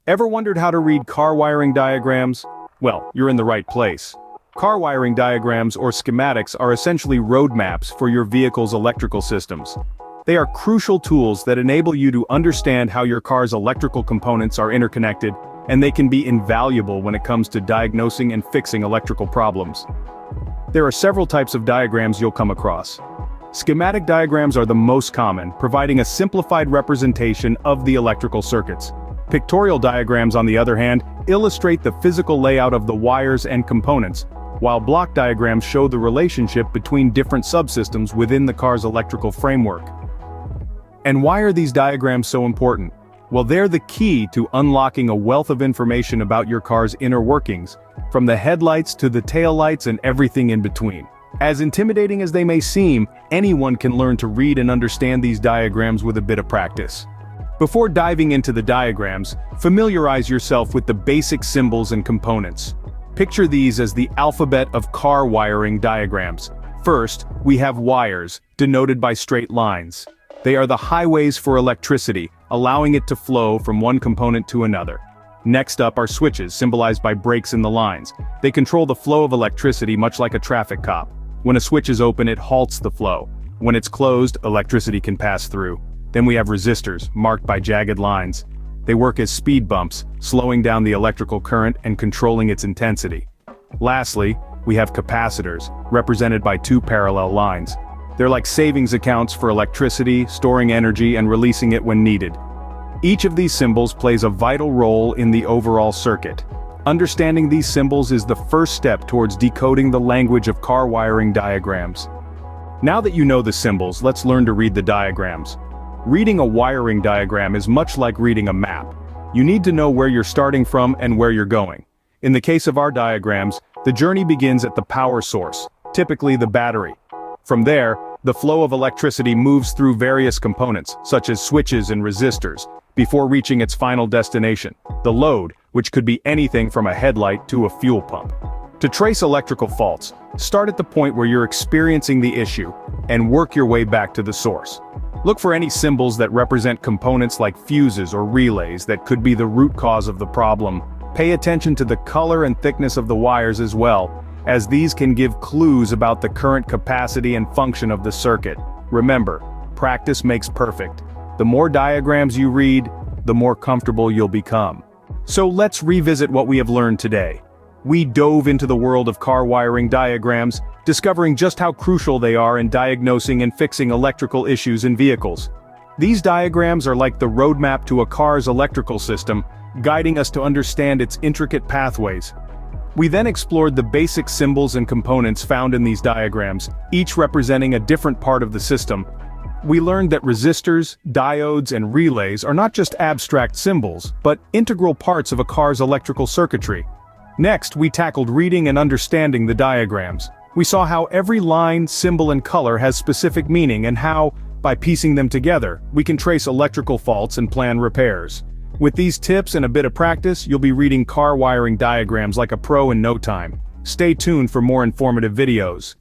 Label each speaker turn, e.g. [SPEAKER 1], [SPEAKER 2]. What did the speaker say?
[SPEAKER 1] Ever wondered how to read car wiring diagrams? Well, you're in the right place. Car wiring diagrams or schematics are essentially roadmaps for your vehicle's electrical systems. They are crucial tools that enable you to understand how your car's electrical components are interconnected, and they can be invaluable when it comes to diagnosing and fixing electrical problems. There are several types of diagrams you'll come across. Schematic diagrams are the most common, providing a simplified representation of the electrical circuits. Pictorial diagrams, on the other hand, illustrate the physical layout of the wires and components, while block diagrams show the relationship between different subsystems within the car's electrical framework. And why are these diagrams so important? Well, they're the key to unlocking a wealth of information about your car's inner workings, from the headlights to the taillights and everything in between. As intimidating as they may seem, anyone can learn to read and understand these diagrams with a bit of practice. Before diving into the diagrams, familiarize yourself with the basic symbols and components. Picture these as the alphabet of car wiring diagrams. First, we have wires, denoted by straight lines. They are the highways for electricity, allowing it to flow from one component to another. Next up are switches, symbolized by breaks in the lines. They control the flow of electricity much like a traffic cop. When a switch is open, it halts the flow. When it's closed, electricity can pass through. Then we have resistors, marked by jagged lines. They work as speed bumps, slowing down the electrical current and controlling its intensity. Lastly, we have capacitors, represented by two parallel lines. They're like savings accounts for electricity, storing energy and releasing it when needed. Each of these symbols plays a vital role in the overall circuit. Understanding these symbols is the first step towards decoding the language of car wiring diagrams. Now that you know the symbols, let's learn to read the diagrams. Reading a wiring diagram is much like reading a map. You need to know where you're starting from and where you're going. In the case of our diagrams, the journey begins at the power source, typically the battery. From there, the flow of electricity moves through various components, such as switches and resistors, before reaching its final destination, the load, which could be anything from a headlight to a fuel pump. To trace electrical faults, start at the point where you're experiencing the issue, and work your way back to the source. Look for any symbols that represent components like fuses or relays that could be the root cause of the problem. Pay attention to the color and thickness of the wires as well, as these can give clues about the current capacity and function of the circuit. Remember, practice makes perfect. The more diagrams you read, the more comfortable you'll become. So let's revisit what we have learned today. We dove into the world of car wiring diagrams, discovering just how crucial they are in diagnosing and fixing electrical issues in vehicles. These diagrams are like the roadmap to a car's electrical system, guiding us to understand its intricate pathways. We then explored the basic symbols and components found in these diagrams, each representing a different part of the system. We learned that resistors, diodes, and relays are not just abstract symbols, but integral parts of a car's electrical circuitry. Next, we tackled reading and understanding the diagrams. We saw how every line, symbol, and color has specific meaning, and how, by piecing them together, we can trace electrical faults and plan repairs. With these tips and a bit of practice, you'll be reading car wiring diagrams like a pro in no time. Stay tuned for more informative videos.